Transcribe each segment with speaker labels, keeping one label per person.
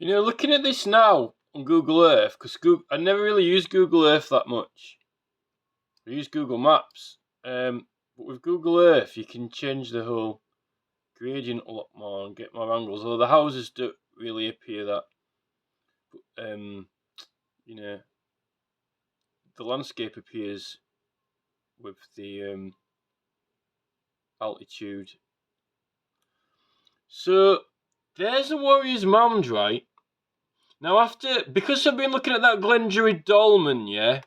Speaker 1: Looking at this now on Google Earth, because I never really use Google Earth that much. I use Google Maps. But with Google Earth, you can change the whole gradient a lot more and get more angles. Although the houses don't really appear that. The landscape appears with the altitude. So there's a Warrior's Mound, right? Now, because I've been looking at that Glendury Dolmen, yeah,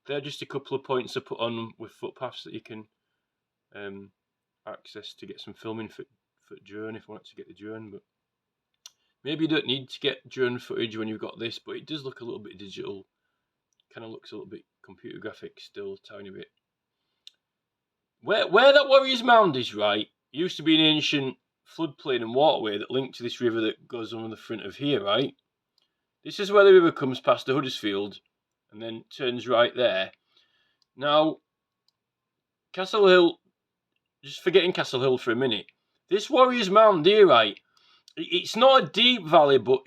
Speaker 1: they're just a couple of points I put on with footpaths that you can access to get some filming for drone if you want to get the drone. But maybe you don't need to get drone footage when you've got this, but it does look a little bit digital. Kind of looks a little bit computer graphic still, a tiny bit. Where that Warrior's Mound is, right, used to be an ancient floodplain and waterway that linked to this river that goes on the front of here, right? This is where the river comes past the Huddersfield and then turns right there. Now, Castle Hill, just forgetting Castle Hill for a minute, this Warrior's Mound here, right, it's not a deep valley, but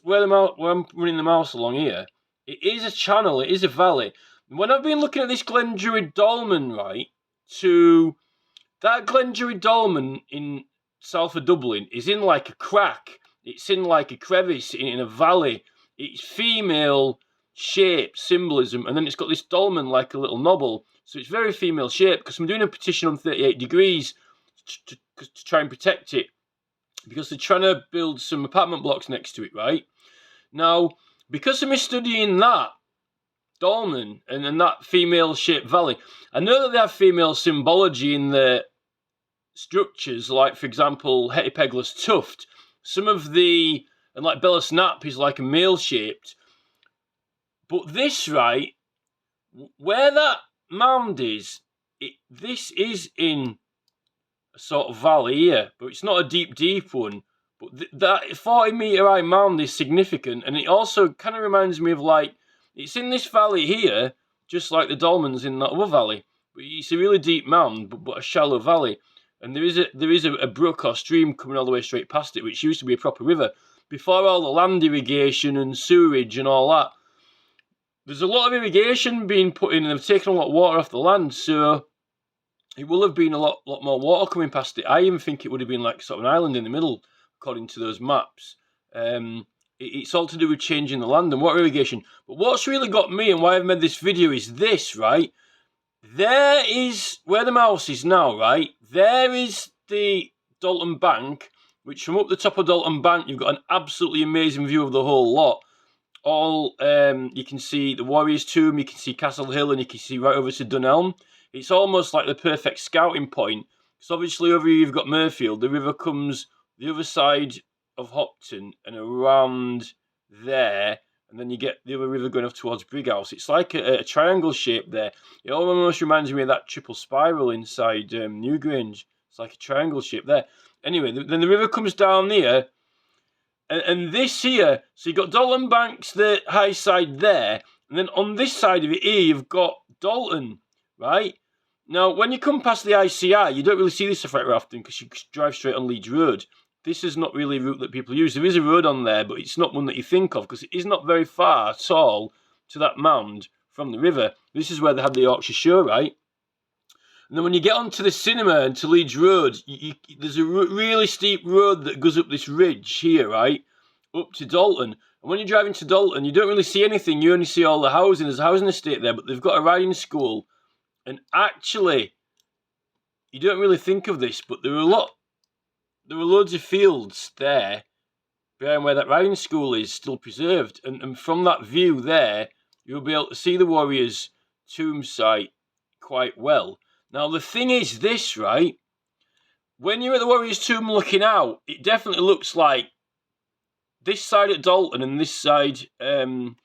Speaker 1: where I'm running the mouse along here, it is a channel, it is a valley. When I've been looking at this Glendury Dolmen, right, to that Glendury Dolmen in south of Dublin is in like a crack. It's in like a crevice in a valley. It's female shape symbolism, and then it's got this dolmen like a little knobble. So it's very female shape because I'm doing a petition on 38 degrees to try and protect it because they're trying to build some apartment blocks next to it, right? Now, because of me studying that dolmen and that female shaped valley, I know that they have female symbology in the structures, like, for example, Hetty Pegler's Tuft. Some of and like Bellas Knapp is like a male-shaped. But this, right, where that mound is, this is in a sort of valley here, but it's not a deep one. But that 40-metre high mound is significant, and it also kind of reminds me of, like, it's in this valley here, just like the dolmens in that other valley. But it's a really deep mound, but a shallow valley. And there is a brook or stream coming all the way straight past it, which used to be a proper river. Before all the land irrigation and sewerage and all that, there's a lot of irrigation being put in, and they've taken a lot of water off the land, so it will have been a lot more water coming past it. I even think it would have been like sort of an island in the middle, according to those maps. It's all to do with changing the land and water irrigation. But what's really got me and why I've made this video is this, right? There is where the mouse is now, right? There is the Dalton Bank, which from up the top of Dalton Bank, you've got an absolutely amazing view of the whole lot. You can see the Warriors' Tomb, you can see Castle Hill, and you can see right over to Dunelm. It's almost like the perfect scouting point. Because obviously over here you've got Murfield. The river comes the other side of Hopton and around there. And then you get the other river going off towards Brighouse. It's like a triangle shape there. It almost reminds me of that triple spiral inside Newgrange. It's like a triangle shape there. Anyway, then the river comes down here. And this here, so you've got Dalton Bank's the high side there. And then on this side of it here, you've got Dalton, right? Now, when you come past the ICI, you don't really see this stuff very often because you drive straight on Leeds Road. This is not really a route that people use. There is a road on there, but it's not one that you think of because it is not very far at all to that mound from the river. This is where they had the Yorkshire Show, right? And then when you get onto the cinema and to Leeds Road, there's a really steep road that goes up this ridge here, right? Up to Dalton. And when you're driving to Dalton, you don't really see anything. You only see all the housing. There's a housing estate there, but they've got a riding school. And actually, you don't really think of this, but there were loads of fields there behind where that riding school is still preserved. And from that view there, you'll be able to see the Warriors' Tomb site quite well. Now, the thing is this, right? When you're at the Warriors' Tomb looking out, it definitely looks like this side at Dalton and this side... well,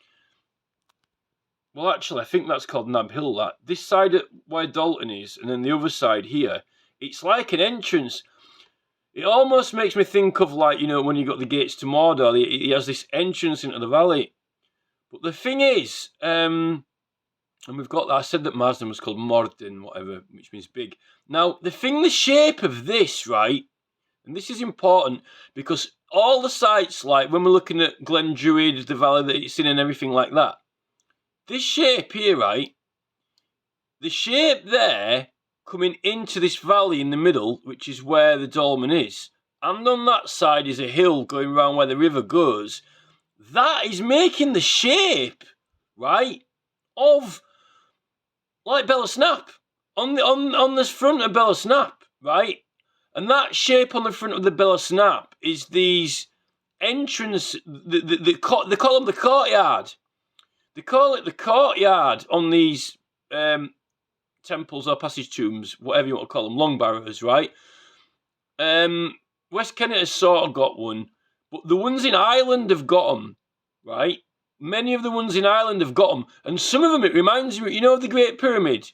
Speaker 1: actually, I think that's called Nab Hill, that. This side at where Dalton is, and then the other side here, it's like an entrance. It almost makes me think of, like, when you got the gates to Mordor, he has this entrance into the valley. But the thing is, and we've got that, I said that Marsden was called Morden, whatever, which means big. Now, the shape of this, right, and this is important, because all the sites, like when we're looking at Glen Druid, the valley that it's in and everything like that, this shape here, right, the shape there coming into this valley in the middle, which is where the dolmen is, and on that side is a hill going around where the river goes, that is making the shape, right, of like Bella Snap on the front of Bella Snap, right? And that shape on the front of the Bella Snap is these entrance. They call them the courtyard. They call it the courtyard on these temples or passage tombs, whatever you want to call them, long barrows, right? West Kennet has sort of got one, but the ones in Ireland have got them, right? Many of the ones in Ireland have got them, and some of them, it reminds me, of the Great Pyramid.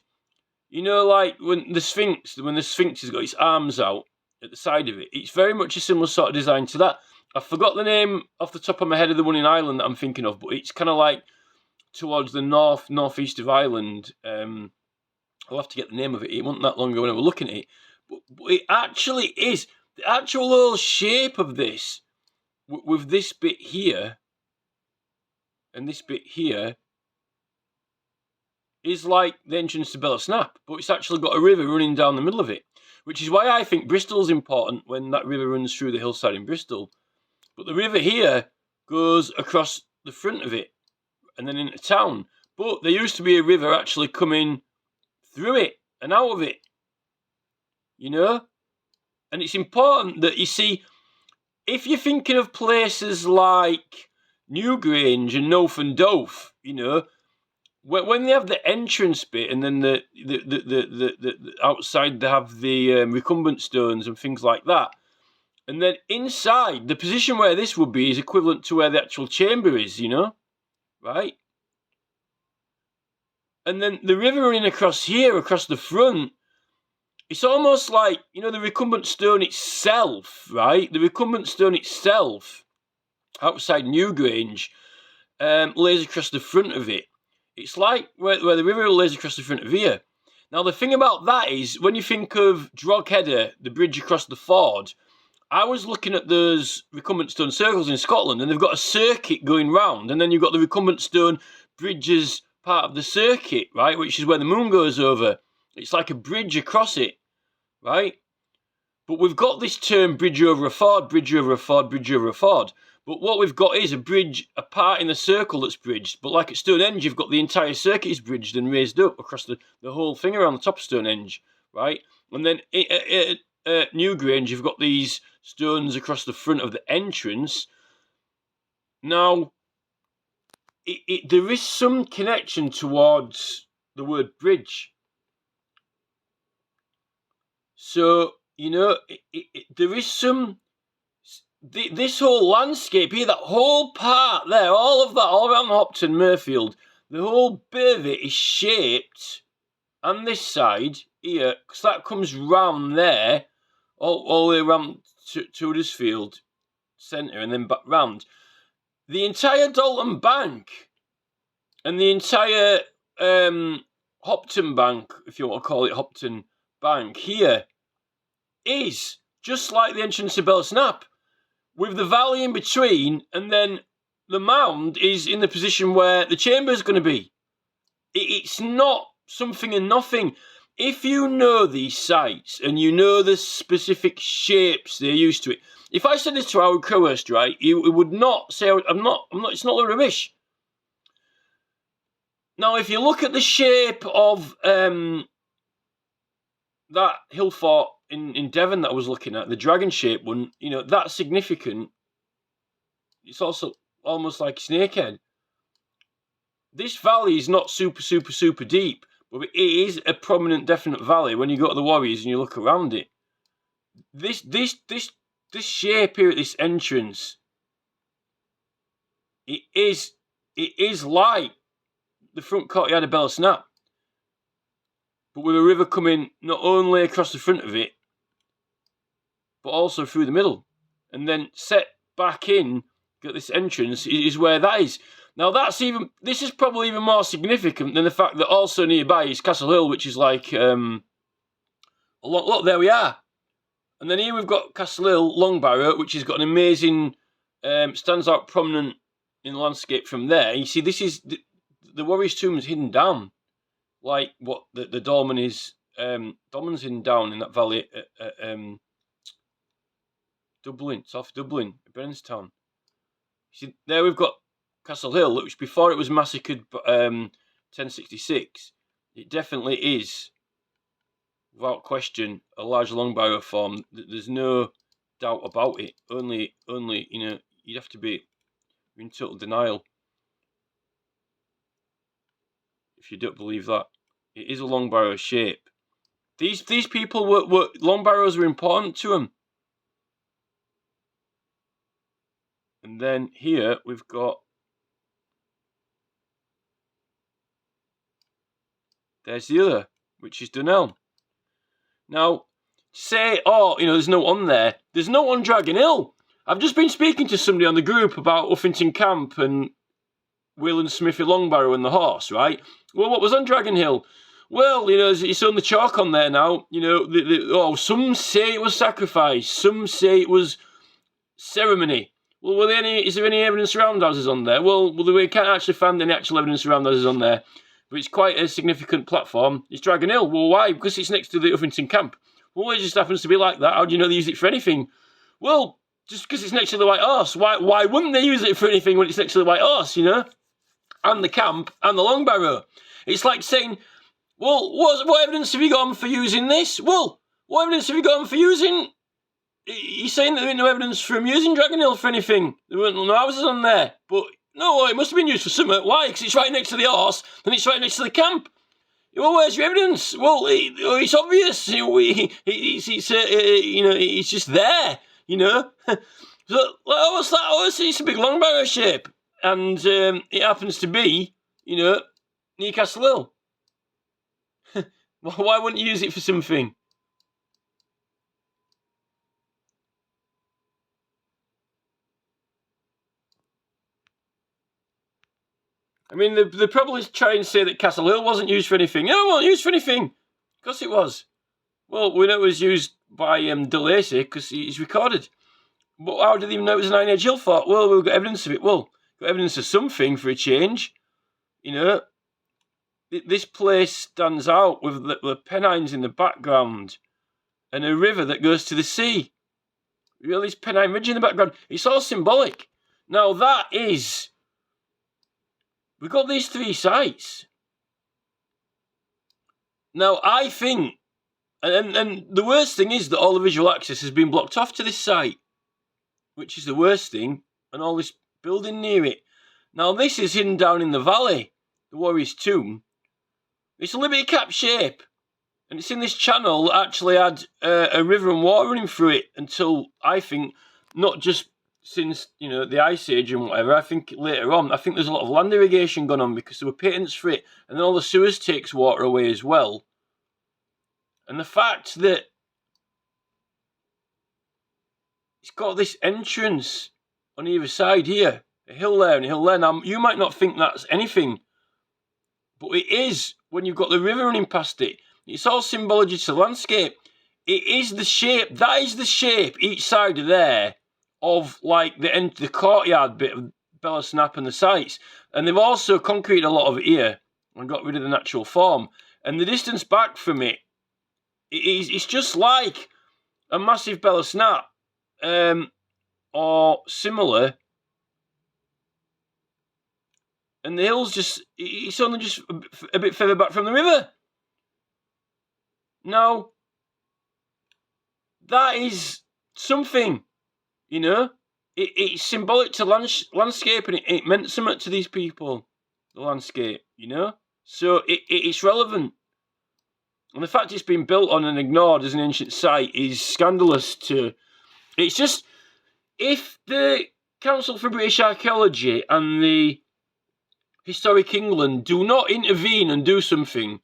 Speaker 1: Like when the Sphinx has got its arms out at the side of it. It's very much a similar sort of design to that. I forgot the name off the top of my head of the one in Ireland that I'm thinking of, but it's kind of like towards the northeast of Ireland. I'll have to get the name of it. It wasn't that long ago when I was looking at it. But it actually is. The actual little shape of this, with this bit here, and this bit here, is like the entrance to Bella Snap, but it's actually got a river running down the middle of it, which is why I think Bristol's important when that river runs through the hillside in Bristol. But the river here goes across the front of it and then into town. But there used to be a river actually coming through it and out of it, And it's important that you see, if you're thinking of places like Newgrange and Noaf and Doaf, when they have the entrance bit and then the outside they have the recumbent stones and things like that, and then inside the position where this would be is equivalent to where the actual chamber is, right? And then the river running across here, across the front, it's almost like, the recumbent stone itself, right? The recumbent stone itself, outside Newgrange, lays across the front of it. It's like where the river lays across the front of here. Now, the thing about that is, when you think of Drogheda, the bridge across the ford, I was looking at those recumbent stone circles in Scotland, and they've got a circuit going round, and then you've got the recumbent stone bridges part of the circuit, right, which is where the moon goes over. It's like a bridge across it, right? But we've got this term bridge over a ford, bridge over a ford, bridge over a ford. But what we've got is a bridge, a part in the circle that's bridged. But like at Stonehenge, you've got the entire circuit is bridged and raised up across the whole thing around the top of Stonehenge, right? And then at Newgrange, you've got these stones across the front of the entrance. Now, there is some connection towards the word bridge. So, there is some... This whole landscape here, that whole part there, all of that, all around Hopton, Murfield, the whole bit of it is shaped, and this side here, because that comes round there, all the way around to Huddersfield Centre, and then back round. The entire Dalton Bank, and the entire Hopton Bank, if you want to call it Hopton Bank, here, is just like the entrance to Bella Snap, with the valley in between, and then the mound is in the position where the chamber is going to be. It's not something and nothing. If you know these sites and you know the specific shapes they're used to it, if I said this to Howard Crowhurst, right, you would not say, I'm not, it's not a rubbish. Now, if you look at the shape of that hill fort in Devon that I was looking at, the dragon-shaped one, that's significant. It's also almost like a snakehead. This valley is not super, super, super deep, but it is a prominent, definite valley when you go to the Warriors and you look around it. This shape here at this entrance, it is like the front courtyard of Bella Snap, but with a river coming not only across the front of it, but also through the middle, and then set back in at this entrance is where that is. Now this is probably even more significant than the fact that also nearby is Castle Hill, which is like look, there we are. And then here we've got Castle Hill, Long Barrow, which has got an amazing, stands out prominent in the landscape from there. You see, this is the Warrior's Tomb is hidden down, like what the dolmen is. Dolmen's hidden down in that valley at Dublin, South Dublin, Brenstown. See, there we've got Castle Hill, which before it was massacred 1066, it definitely is, without question, a large long barrow form. There's no doubt about it. Only, you'd have to be in total denial if you don't believe that. It is a long barrow shape. These people were long barrows were important to them. And then here we've got, there's the other, which is Dunelm. Now, say, there's no on there. There's no on Dragon Hill. I've just been speaking to somebody on the group about Uffington Camp and Will and Smithy Longbarrow and the horse, right? Well, what was on Dragon Hill? Well, it's on the chalk on there now. Some say it was sacrifice. Some say it was ceremony. Well, is there any evidence roundhouses on there? Well, we can't actually find any actual evidence roundhouses on there. But it's quite a significant platform. It's Dragon Hill. Well, why? Because it's next to the Uffington Camp. Well, it just happens to be like that. How do you know they use it for anything? Well, just because it's next to the White Horse. Why wouldn't they use it for anything when it's next to the White Horse, And the camp and the Long Barrow. It's like saying, well, what evidence have you got for using this? Well, what evidence have you got for using... He's saying that there ain't no evidence from using Dragon Hill for anything. There weren't no houses on there. But, no, it must have been used for something. Why? Because it's right next to the horse, and it's right next to the camp. Well, where's your evidence? Well, it's obvious. It's just there, So, what's that? It's a big long barrow shape. And it happens to be, near Castle Hill. Why wouldn't you use it for something? I mean, they probably try and say that Castle Hill wasn't used for anything. No, it wasn't used for anything. Of course it was. Well, we know it was used by De Lacy because he's recorded. But how did they even know it was an Iron Age hill fort? Well, we've got evidence of it. Well, got evidence of something for a change. This place stands out with the Pennines in the background and a river that goes to the sea. This Pennine Ridge in the background. It's all symbolic. Now, that is... We've got these three sites. Now, I think, and the worst thing is that all the visual access has been blocked off to this site, which is the worst thing, and all this building near it. Now, this is hidden down in the valley, the Warrior's Tomb. It's a Liberty Cap shape, and it's in this channel that actually had a river and water running through it until, I think, not just since, the Ice Age and whatever, I think later on, I think there's a lot of land irrigation going on because there were patents for it, and then all the sewers takes water away as well. And the fact that it's got this entrance on either side here, a hill there and a hill there. Now, you might not think that's anything, but it is when you've got the river running past it. It's all symbology to the landscape. It is the shape, that is the shape, each side of there, of like the courtyard bit of Bellasnap and the sites. And they've also concreted a lot of it here and got rid of the natural form. And the distance back from it, it's just like a massive Bellasnap or similar. And the hill's it's only just a bit further back from the river. Now, that is something. It's symbolic to landscape, and it meant something to these people, the landscape, So it's relevant. And the fact it's been built on and ignored as an ancient site is scandalous to... It's just, if the Council for British Archaeology and the Historic England do not intervene and do something,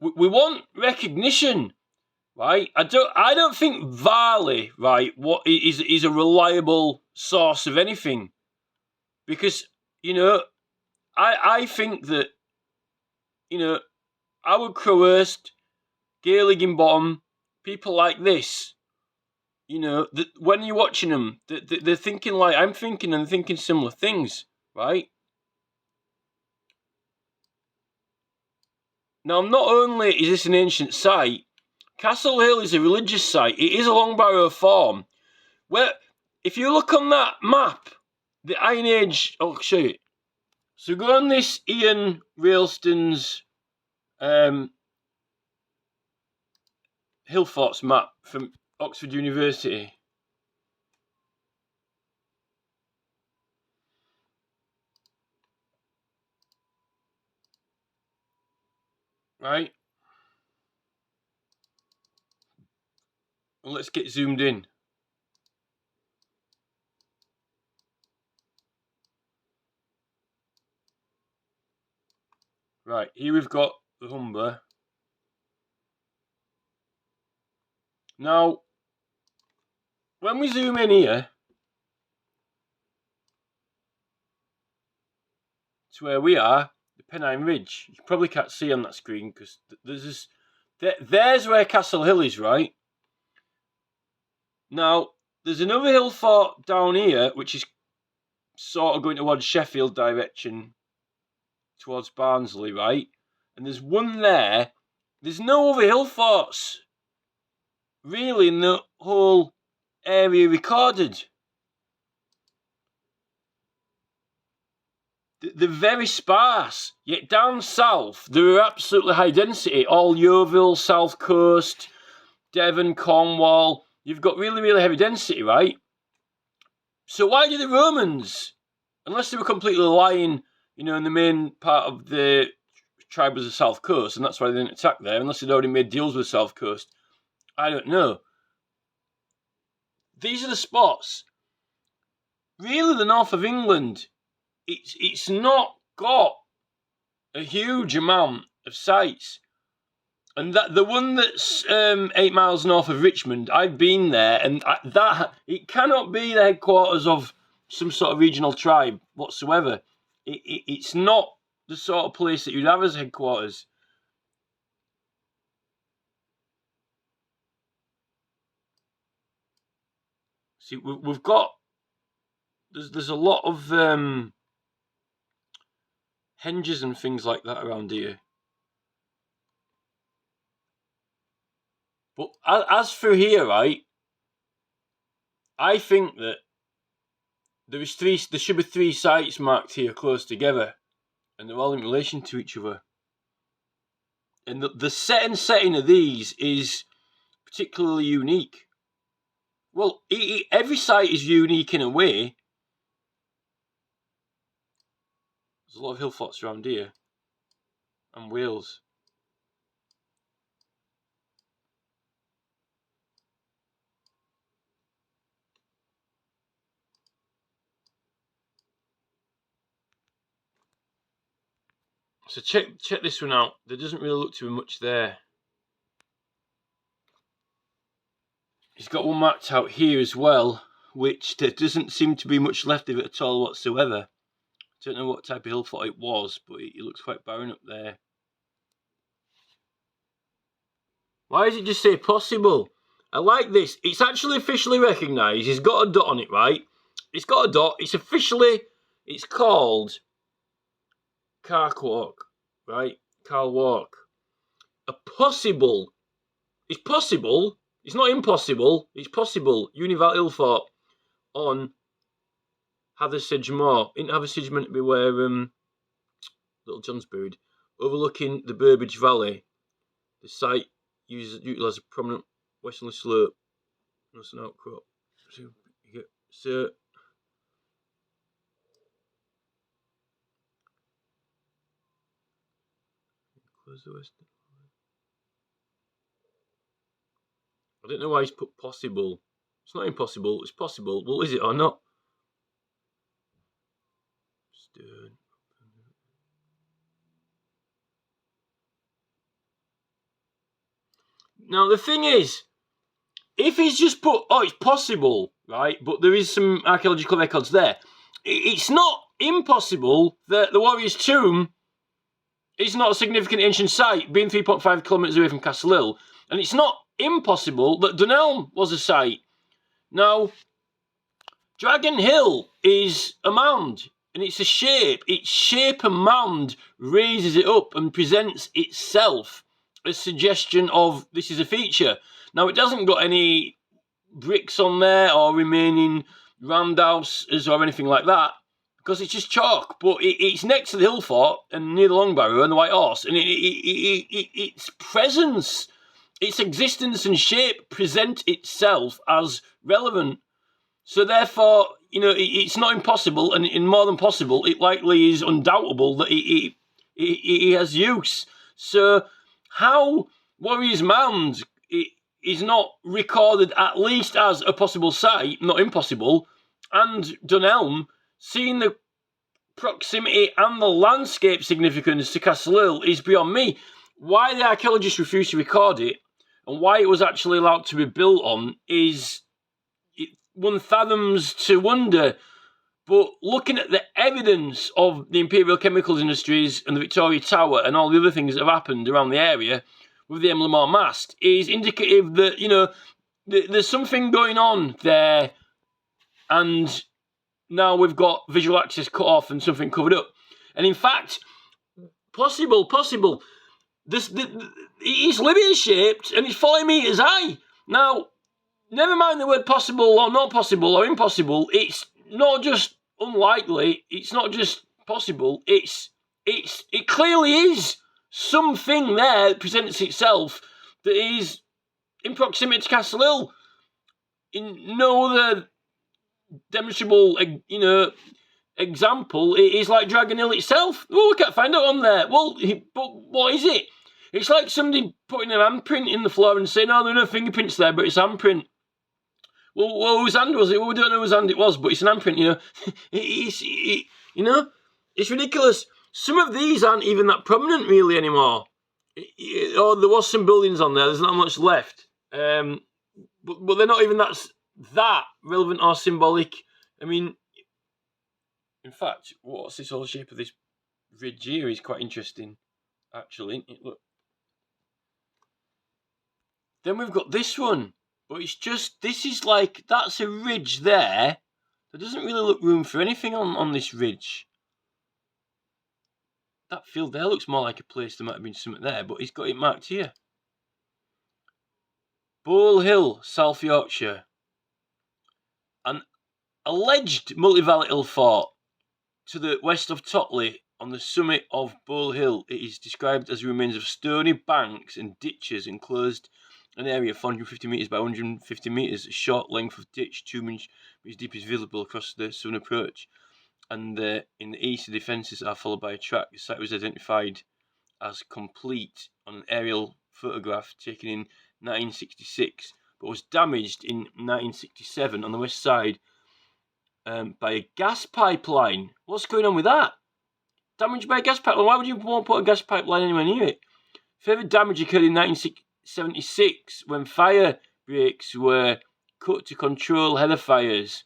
Speaker 1: we want recognition. Right, I don't think Varley, right, what is a reliable source of anything, because I think that Howard Crowhurst, Gaelic in Bottom, people like this you know, when you're watching them, they're thinking like I'm thinking and thinking similar things, right? Now, not only is this an ancient site, Castle Hill is a religious site. It is along Barrow Farm, where, if you look on that map, the Iron Age, I'll show you. So go on this Ian Railston's Hill Forts map from Oxford University. Right? And let's get zoomed in. Right, here we've got the Humber. Now, when we zoom in here to where we are, the Pennine Ridge, you probably can't see on that screen because there's this. There's where Castle Hill is, right? Now, there's another hill fort down here, which is sort of going towards Sheffield direction, towards Barnsley, right? And there's one there. There's no other hill forts, really, in the whole area recorded. They're very sparse, yet down south, they're absolutely high density. All Yeovil, South Coast, Devon, Cornwall, you've got really, really heavy density, right? So why did the Romans, unless they were completely lying, you know, in the main part of the tribe was the South Coast, and that's why they didn't attack there, unless they'd already made deals with the South Coast, I don't know. These are the spots. Really, the north of England, it's not got a huge amount of sites. And that the one that's 8 miles north of Richmond, I've been there, and that it cannot be the headquarters of some sort of regional tribe whatsoever. It's not the sort of place that you'd have as headquarters. See, we've got there's a lot of henges and things like that around here. But as for here, right, I think that there should be 3 sites marked here close together, and they're all in relation to each other. And the setting of these is particularly unique. Well, every site is unique in a way. There's a lot of hill forts around here, and Wales. So check this one out. There doesn't really look to be much there. He's got one marked out here as well, which there doesn't seem to be much left of it at all whatsoever. I don't know what type of hill fort it was, but it looks quite barren up there. Why does it just say possible? I like this. It's actually officially recognised. He's got a dot on it, right? It's got a dot. It's called Carl Walk, right? Carl Walk. A possible. It's possible. It's not impossible. It's possible. Unival Hill Fort on Hathersage Moor. In Hathersage meant to be where Little John's buried. Overlooking the Burbage Valley. The site utilised a prominent westerly slope. That's an outcrop. So close the west. I don't know why he's put possible. It's not impossible, it's possible. Well, is it or not? Stern. Now, the thing is, if he's just put, oh, it's possible, right, but there is some archaeological records there, it's not impossible that the Warrior's Tomb is not a significant ancient site, being 3.5 kilometres away from Castle Hill, and it's not impossible that Dunelm was a site. Now, Dragon Hill is a mound, and it's a shape. Its shape and mound raises it up and presents itself a suggestion of this is a feature. Now, it hasn't got any bricks on there or remaining roundhouses or anything like that, because it's just chalk. But it's next to the hill fort and near the Long Barrow and the White Horse, and its presence, its existence and shape present itself as relevant. So therefore, it's not impossible, and more than possible, it likely is undoubtable that it has use. So how Warriors Mound is not recorded at least as a possible site, not impossible, and Dunelm, seeing the proximity and the landscape significance to Castle Hill, is beyond me. Why the archaeologists refused to record it, and why it was actually allowed to be built on, is one fathoms to wonder. But looking at the evidence of the Imperial Chemicals Industries and the Victoria Tower and all the other things that have happened around the area with the Emlamore mast is indicative that, there's something going on there, and now we've got visual access cut off and something covered up. And in fact, possible, it is Libya-shaped and it's 40 metres high. Now, never mind the word possible or not possible or impossible. It's not just unlikely. It's not just possible. It clearly is something there that presents itself that is in proximity to Castle Hill. In no other demonstrable, example, it is like Dragon Hill itself. Well, we can't find it on there. Well, but what is it? It's like somebody putting an handprint in the floor and saying, "Oh, there are no fingerprints there, but it's handprint." Well, whose hand was it? Well, we don't know whose hand it was, but it's an handprint, It's ridiculous. Some of these aren't even that prominent, really, anymore. Or there was some buildings on there. There's not much left. But they're not even that relevant or symbolic. I mean, in fact, what's this whole shape of this ridge here is quite interesting, actually. Look. Then we've got this one. But it's just, that's a ridge there. There doesn't really look room for anything on this ridge. That field there looks more like a place there might have been something there, but he's got it marked here. Bull Hill, South Yorkshire. An alleged multi-volatile fort to the west of Totley on the summit of Bull Hill. It is described as remains of stony banks and ditches enclosed an area 450 metres by 150 metres, a short length of ditch 2 meters deep is visible across the southern approach. And in the east, the defences are followed by a track. The site was identified as complete on an aerial photograph taken in 1966, but was damaged in 1967 on the west side by a gas pipeline. What's going on with that? Damaged by a gas pipeline? Why would you want to put a gas pipeline anywhere near it? Further damage occurred in 1976 when fire breaks were cut to control heather fires.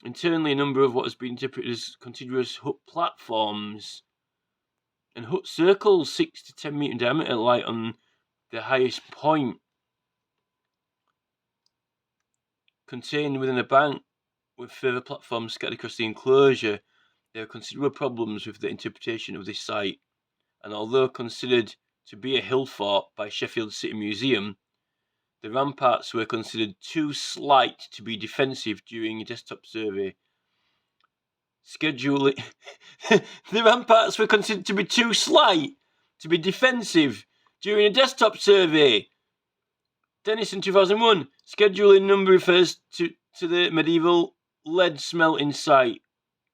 Speaker 1: Internally, a number of what has been interpreted as contiguous hut platforms and hut circles 6 to 10 metre diameter light on the highest point contained within a bank with further platforms scattered across the enclosure. There are considerable problems with the interpretation of this site, and although considered to be a hill fort by Sheffield City Museum, the ramparts were considered too slight to be defensive during a desktop survey. The ramparts were considered to be too slight to be defensive during a desktop survey. Denison 2001. Scheduling number refers to the medieval lead smelting site.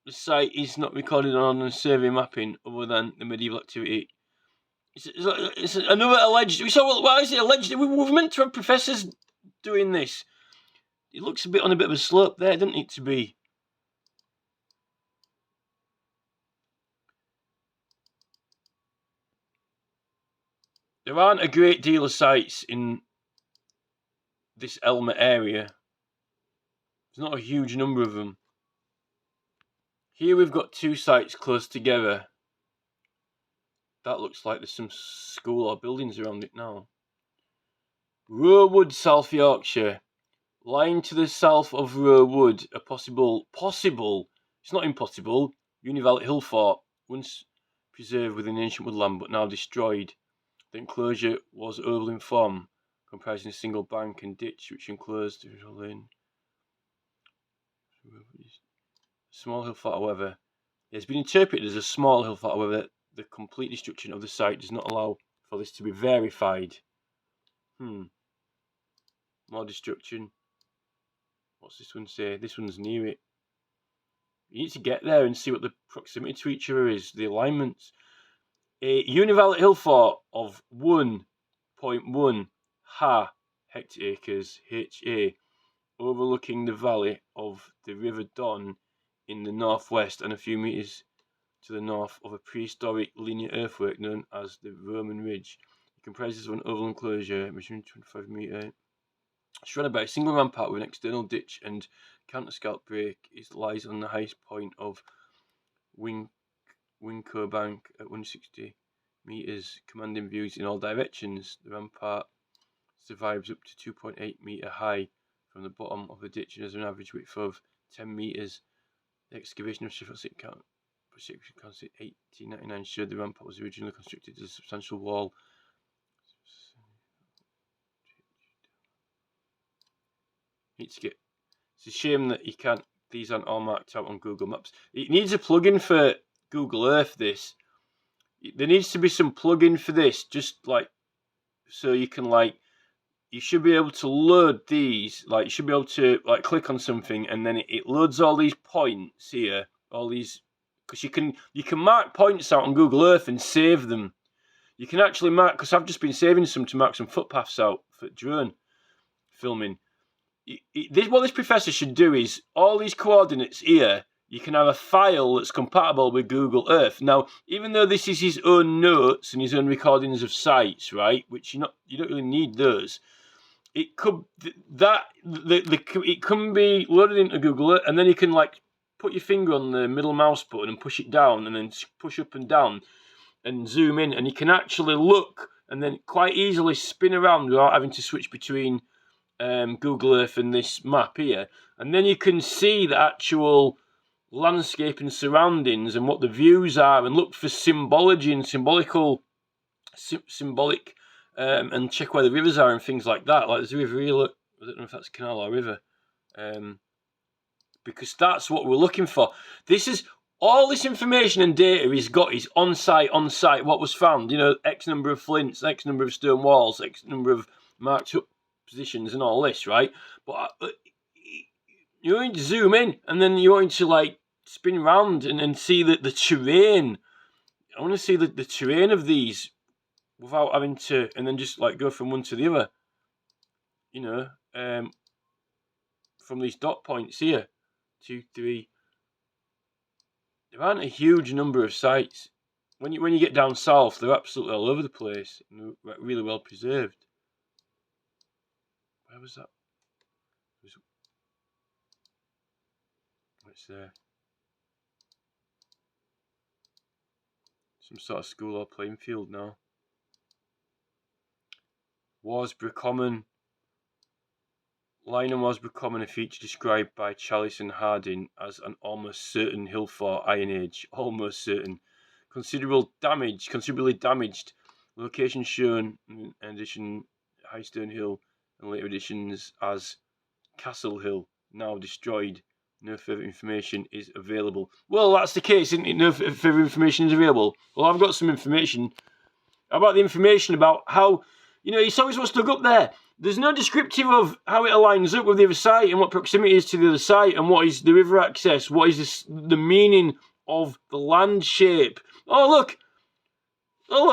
Speaker 1: The site is not recorded on a survey mapping other than the medieval activity. It's another alleged. So why is it alleged? We've meant to have professors doing this. It looks a bit on a bit of a slope there, doesn't it, to be? There aren't a great deal of sites in this Elmer area. There's not a huge number of them. Here we've got two sites close together. That looks like there's some school or buildings around it now. Roewood, South Yorkshire. lying to the south of Roe Wood, a possible, it's not impossible, Untitled Hill Fort, once preserved within ancient woodland but now destroyed. The enclosure was oval in form, comprising a single bank and ditch which enclosed the lane. Small hill fort, however, it has been interpreted as a small hill fort, however, the complete destruction of the site does not allow for this to be verified. More destruction. What's this one say? This one's near it. You need to get there and see what the proximity to each other is, the alignments. A Untitled Hill Fort of 1.1 hectares, HA, overlooking the valley of the River Don in the northwest and a few metres to the north of a prehistoric linear earthwork known as the Roman Ridge. It comprises of an oval enclosure measuring 25 metres. Surrounded by a single rampart with an external ditch and counterscarp break, it lies on the highest point of Winco Bank at 160 metres, commanding views in all directions. The rampart survives up to 2.8 metre high from the bottom of the ditch and has an average width of 10 metres. The excavation of Sheffield City Council 1899 showed the rampart was originally constructed as a substantial wall. It's a shame that you can't. These aren't all marked out on Google Maps. It needs a plugin for Google Earth. There needs to be some plugin for this, just like so you can you should be able to load these. You should be able to click on something and then it loads all these points here. All these, because you can mark points out on Google Earth and save them. You can actually mark, because I've just been saving some to mark some footpaths out for drone filming. What this professor should do is, all these coordinates here, you can have a file that's compatible with Google Earth. Now, even though this is his own notes and his own recordings of sites, right, which you don't really need those, it could it can be loaded into Google Earth, and then you can put your finger on the middle mouse button and push it down, and then push up and down, and zoom in, and you can actually look, and then quite easily spin around without having to switch between Google Earth and this map here, and then you can see the actual landscape and surroundings and what the views are, and look for symbology and symbolic, and check where the rivers are and things like that. There's a river here, look, I don't know if that's a canal or river, because that's what we're looking for. This is all this information and data he's got is on site. What was found, X number of flints, X number of stone walls, X number of marked up positions and all this, right? But you're going to zoom in, and then you're going to spin around and see the terrain. I want to see the terrain of these without having to, and then just go from one to the other. From these dot points here, 2, 3. There aren't a huge number of sites. When you get down south, they're absolutely all over the place, and they're really well preserved. Where was that? What's there? Some sort of school or playing field now. Worsborough Common. Lying on Worsborough Common, a feature described by Chalice and Harding as an almost certain hill fort, Iron Age. Almost certain. Considerably damaged. Location shown in addition Highstone Hill, and later editions as Castle Hill, now destroyed. No further information is available. Well, that's the case, isn't it? No further information is available. Well, I've got some information about the information about how, he saw what's dug up there. There's no descriptive of how it aligns up with the other site and what proximity is to the other site and what is the river access, what is the meaning of the land shape. Oh, look,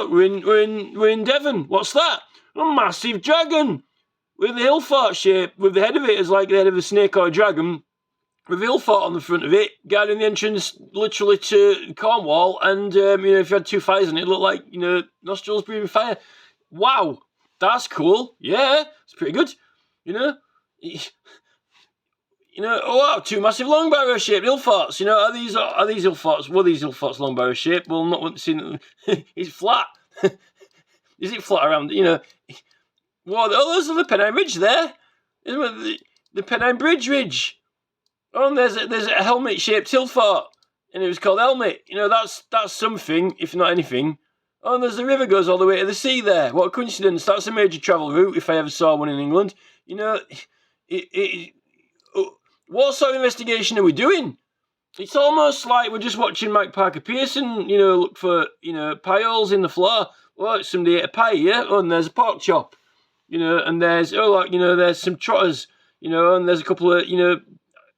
Speaker 1: we're in Devon. What's that? A massive dragon with the hill fort shape, with the head of it as like the head of a snake or a dragon, with the hill fort on the front of it, guarding the entrance literally to Cornwall, and if you had two fires on it, it looked like, nostrils breathing fire. Wow, that's cool. Yeah, it's pretty good. Oh wow, two massive long barrow shaped hill forts. Are these hill forts? Were these hill forts long barrow shaped? Well, not seen. It's flat. Is it flat around? Well, those are the Pennine Ridge there. the Pennine Bridge Ridge. Oh, and there's a helmet-shaped hill fort, and it was called Helmet. You know, that's something, if not anything. Oh, and there's the river goes all the way to the sea there. What a coincidence. That's a major travel route, if I ever saw one in England. You know, what sort of investigation are we doing? It's almost like we're just watching Mike Parker Pearson, you know, look for, you know, pie holes in the floor. Well, somebody ate a pie, yeah? Oh, and there's a pork chop. You know, and there's, there's some trotters, you know, and there's a couple of, you know,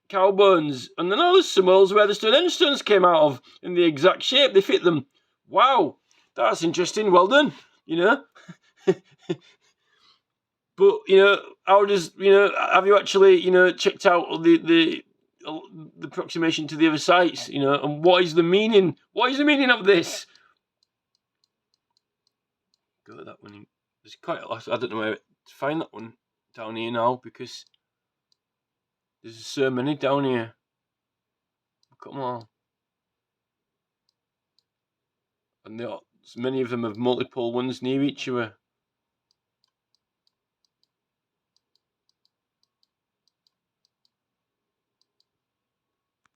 Speaker 1: cow bones. And then there's some holes where the Stonehenge stones came out of in the exact shape. They fit them. Wow, that's interesting. Well done, you know. But, you know, how does, you know, have you actually, you know, checked out the approximation to the other sites, you know, and what is the meaning? What is the meaning of this? Go to that one. There's quite a lot. I don't know where to find that one down here now because there's so many down here. Come on. And many of them have multiple ones near each other.